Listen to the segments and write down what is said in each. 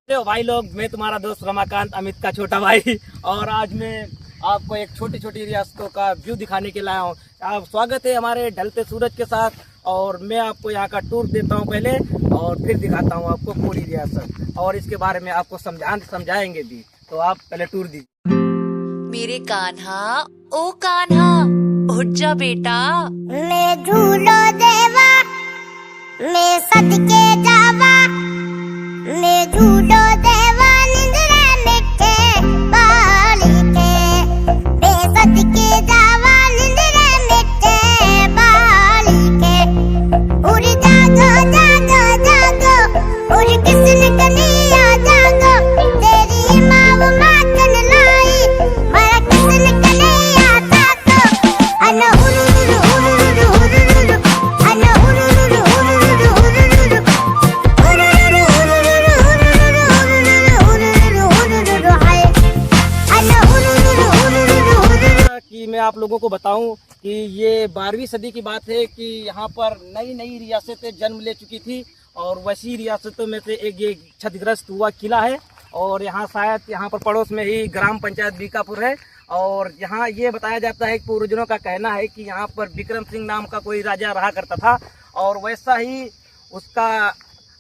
तो भाई लोग, मैं तुम्हारा दोस्त रमाकांत, अमित का छोटा भाई। और आज मैं आपको एक छोटी छोटी रियासतों का व्यू दिखाने के लाया हूँ। आप स्वागत है हमारे ढलते सूरज के साथ। और मैं आपको यहाँ का टूर देता हूँ पहले, और फिर दिखाता हूँ आपको पूरी रियासत, और इसके बारे में आपको समझाएंगे भी। तो आप पहले टूर दीजिए। मेरे कान्हा, ओ कान्हा, उठ जा बेटा। मैं झूलो देवा, मैं सदके जावा, मैं झूलो देवा निंद्रा मिठे बालिके, मैं सदके जावा निंद्रा मिठे बालिके। उड़ जागो जागो जागो, उड़ किस्न कनिया जागो, तेरी माँ माखन लाई, मारा किस्न कनिया जागो। अना उरुरु उरुरु उरुरु, अना उरुरु उरुरु उरुरु, उरुरु उरुरु उरुरु उरुरु हाय, अना उरुरु उरुरु उरुरु। कि मैं आप लोगों को बताऊं कि ये 12वीं सदी की बात है कि यहाँ पर नई नई रियासतें जन्म ले चुकी थी, और वैसी रियासतों में से एक ये क्षतिग्रस्त हुआ किला है। और यहाँ शायद यहाँ पर पड़ोस में ही ग्राम पंचायत बीकापुर है। और यहाँ ये बताया जाता है कि पूर्वजों का कहना है कि यहाँ पर विक्रम सिंह नाम का कोई राजा रहा करता था, और वैसा ही उसका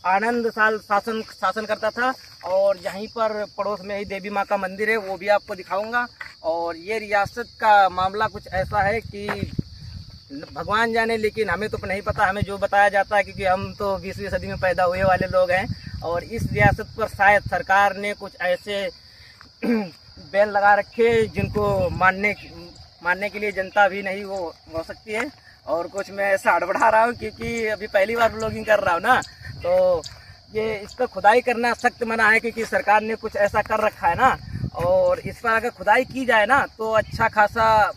आनंद साल शासन करता था। और यहीं पर पड़ोस में ही देवी माँ का मंदिर है, वो भी आपको दिखाऊंगा। और ये रियासत का मामला कुछ ऐसा है कि भगवान जाने, लेकिन हमें तो नहीं पता। हमें जो बताया जाता है, क्योंकि हम तो 20वीं सदी में पैदा हुए वाले लोग हैं। और इस रियासत पर शायद सरकार ने कुछ ऐसे बैन लगा रखे जिनको मानने के लिए जनता भी नहीं वो हो सकती है। और कुछ मैं ऐसा हड़बड़ा रहा हूँ क्योंकि अभी पहली बार ब्लॉगिंग कर रहा हूँ ना, तो ये इस पर खुदाई करना सख्त मना है, क्योंकि सरकार ने कुछ ऐसा कर रखा है ना। और इस पर अगर खुदाई की जाए ना तो अच्छा खासा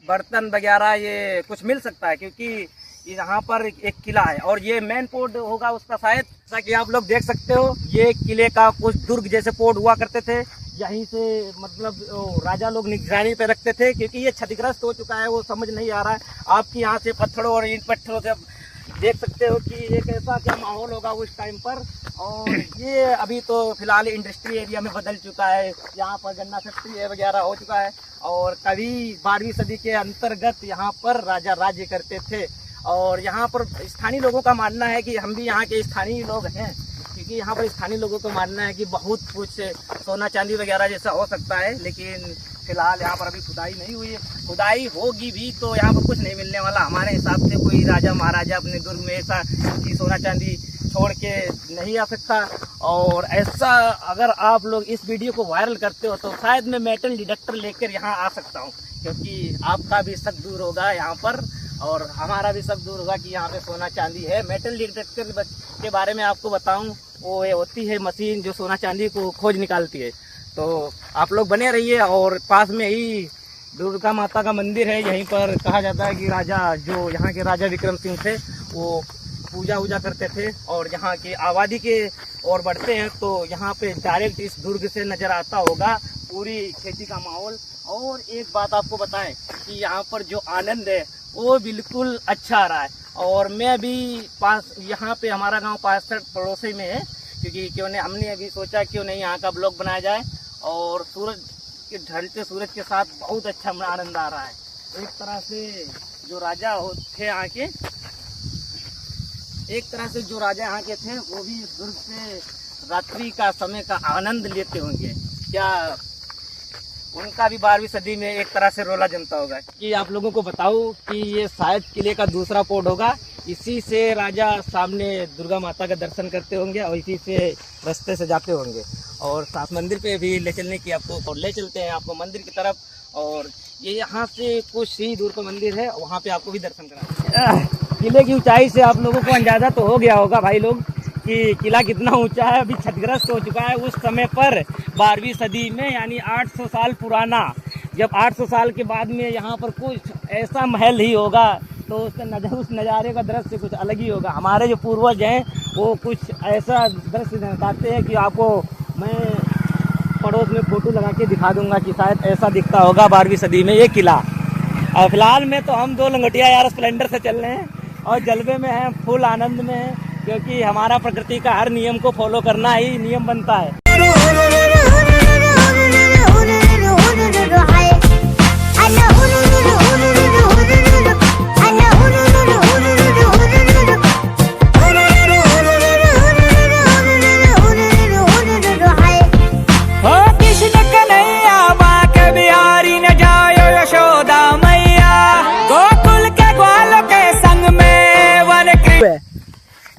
बर्तन वगैरह ये कुछ मिल सकता है, क्योंकि यहाँ पर एक किला है और ये मेन पोर्ट होगा उसका शायद। जैसा कि आप लोग देख सकते हो, ये किले का कुछ दुर्ग जैसे पोर्ट हुआ करते थे। यहीं से मतलब राजा लोग निगरानी पे रखते थे, क्योंकि ये क्षतिग्रस्त हो चुका है, वो समझ नहीं आ रहा है। आपकी यहाँ से पत्थरों और इन पत्थरों से देख सकते हो कि एक ऐसा क्या माहौल होगा उस टाइम पर। और ये अभी तो फिलहाल इंडस्ट्री एरिया में बदल चुका है, यहाँ पर गन्ना फैक्ट्री वगैरह हो चुका है। और कभी 12वीं सदी के अंतर्गत यहाँ पर राजा राज्य करते थे। और यहाँ पर स्थानीय लोगों का मानना है कि हम भी यहाँ के स्थानीय लोग हैं, क्योंकि यहाँ पर स्थानीय लोगों को मानना है कि बहुत कुछ सोना चांदी वगैरह जैसा हो सकता है। लेकिन फिलहाल यहाँ पर अभी खुदाई नहीं हुई है। खुदाई होगी भी तो यहाँ पर कुछ नहीं मिलने वाला हमारे हिसाब से। कोई राजा महाराजा अपने दुर्ग में ऐसा कि सोना चांदी छोड़ के नहीं आ सकता। और ऐसा अगर आप लोग इस वीडियो को वायरल करते हो तो शायद मैं मेटल डिटेक्टर लेकर यहाँ आ सकता हूँ, क्योंकि आपका भी शक दूर होगा यहाँ पर, और हमारा भी शक दूर होगा कि यहाँ पे सोना चांदी है। मेटल डिटेक्टर के बारे में आपको बताऊं, वो ये होती है मशीन जो सोना चांदी को खोज निकालती है। तो आप लोग बने रहिए। और पास में ही दुर्गा माता का मंदिर है। यहीं पर कहा जाता है कि राजा, जो यहाँ के राजा विक्रम सिंह थे, वो पूजा वूजा करते थे। और यहाँ की आबादी के और बढ़ते हैं तो यहाँ पे डायरेक्ट इस दुर्ग से नज़र आता होगा पूरी खेती का माहौल। और एक बात आपको बताएं कि यहाँ पर जो आनंद है वो बिल्कुल अच्छा आ रहा है। और मैं भी पास यहाँ पे, हमारा गांव 65 पड़ोसी में है, क्योंकि हमने अभी सोचा क्यों नहीं यहाँ का ब्लॉग बनाया जाए। और सूरज के ढलते सूरज के साथ बहुत अच्छा आनंद आ रहा है। एक तरह से जो राजा थे यहाँ के, वो भी दुर्ग से रात्रि का समय का आनंद लेते होंगे। क्या उनका भी 12वीं सदी में एक तरह से रोला जमता होगा। कि आप लोगों को बताऊं कि ये शायद किले का दूसरा पोर्ट होगा। इसी से राजा सामने दुर्गा माता का दर्शन करते होंगे, और इसी से रास्ते से जाते होंगे। और साथ मंदिर पे भी ले चलने की आपको ले चलते हैं आपको मंदिर की तरफ। और ये यहाँ से कुछ ही दूर पर मंदिर है, वहाँ पे आपको भी दर्शन करा। किले की ऊंचाई से आप लोगों को अंदाजा तो हो गया होगा भाई लोग कि किला कितना ऊंचा है। अभी क्षतिग्रस्त हो चुका है। उस समय पर 12वीं सदी में, यानी 800 साल पुराना, जब 800 साल के बाद में यहाँ पर कुछ ऐसा महल ही होगा तो उस नज़ारे का दृश्य कुछ अलग ही होगा। हमारे जो पूर्वज हैं वो कुछ ऐसा दृश्य दिखाते हैं कि आपको मैं पड़ोस में फ़ोटो लगा के दिखा दूंगा कि शायद ऐसा दिखता होगा 12वीं सदी में ये किला। और फिलहाल में तो हम 2 लंगोटिया यार स्प्लेंडर से चल रहे हैं और जलवे में हैं, फुल आनंद में हैं। क्योंकि हमारा प्रकृति का हर नियम को फॉलो करना ही नियम बनता है।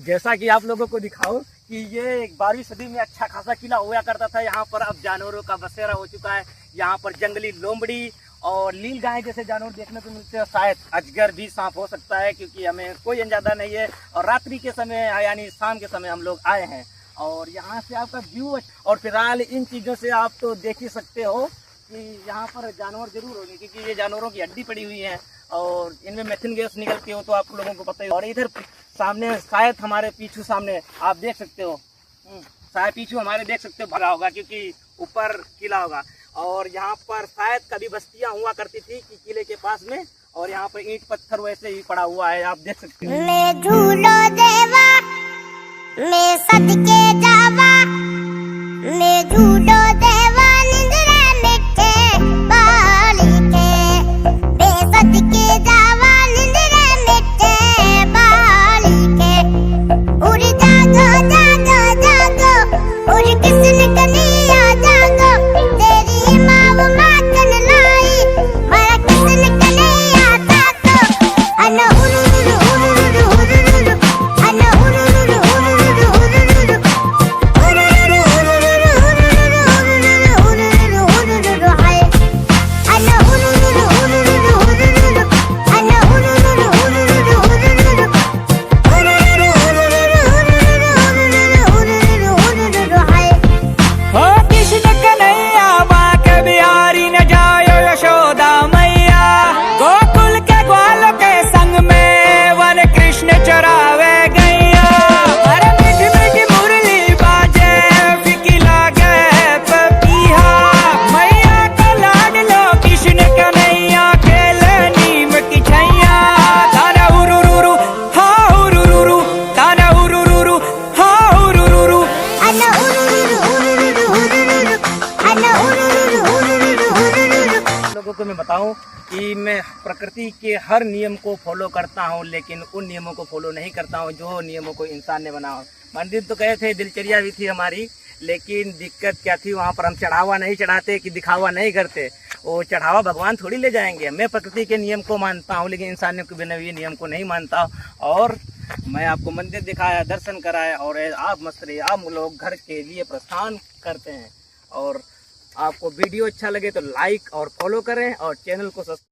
जैसा कि आप लोगों को दिखाऊं कि ये 12वीं सदी में अच्छा खासा किला हुआ करता था। यहाँ पर अब जानवरों का बसेरा हो चुका है। यहाँ पर जंगली लोमड़ी और नील गाय जैसे जानवर देखने को मिलते हैं। शायद अजगर भी सांप हो सकता है, क्योंकि हमें कोई अंदाजा नहीं है। और रात्रि के समय यानी शाम के समय हम लोग आए हैं और यहाँ से आपका व्यू और फिलहाल इन चीज़ों से आप तो देख ही सकते हो कि यहाँ पर जानवर जरूर होंगे, क्योंकि ये जानवरों की हड्डी पड़ी हुई है और इनमें मेथिन गैस निकलती हो तो आप लोगों को पता ही। और इधर सामने शायद हमारे पीछू सामने आप देख सकते हो, शायद पीछू हमारे देख सकते हो भरा होगा, क्योंकि ऊपर किला होगा। और यहाँ पर शायद कभी बस्तियां हुआ करती थी कि किले के पास में, और यहाँ पर ईंट पत्थर वैसे ही पड़ा हुआ है, आप देख सकते हो। मैं झूलो देवा मैं सदके जावा मैं झूलो देवा निंद्रा मिठे बाली के मैं सदके जावा निंद्रा मिठे बाली के उड़ जागो जागो जागो उड़ किसने कनिया जागो तेरी माँ मातन लाई मारा किसने कनिया जागो अन उरुरु उरुरु उरुरु अन उरुरु उरुरु उरुरु उरुरु उरुरु उरुरु हाय अन उरुरु उरुरु उरुरु अन उरुरु उरुरु उरुरु उरुरु हाय। हो कृष्ण कन्हैया बांके बिहारी न जायो यशोदा मैया गोकुल के ग्वालों के संग में वन कृष्ण चरावे गैया। अरे मीठी मीठी मुरली बाजे फीकी लागे पपीहा मैया को लाड लो कृष्ण कन्हैया खेले नीम की छैया। ताना उरुरुरु हा उरुरुरु ताना उरुरुरु हा उरुरुरु अन उरुरु उरुरु उरुरु अन उरुरु उरुरु उरुरु। लोगों को मैं बताऊं कि मैं प्रकृति के हर नियम को फॉलो करता हूं, लेकिन उन नियमों को फॉलो नहीं करता हूं जो नियमों को इंसान ने बनाया हो। मंदिर तो गए थे, दिनचर्या भी थी हमारी, लेकिन दिक्कत क्या थी, वहां पर हम चढ़ावा नहीं चढ़ाते कि दिखावा नहीं करते। वो चढ़ावा भगवान थोड़ी ले जाएंगे। मैं प्रकृति के नियम को मानता हूँ, लेकिन इंसान के बिना ये नियम को नहीं मानता। और मैं आपको मंदिर दिखाया, दर्शन कराया, और आप मस्त रहिए। आप लोग घर के लिए प्रस्थान करते हैं और आपको वीडियो अच्छा लगे तो लाइक और फॉलो करें और चैनल को सब्सक्राइब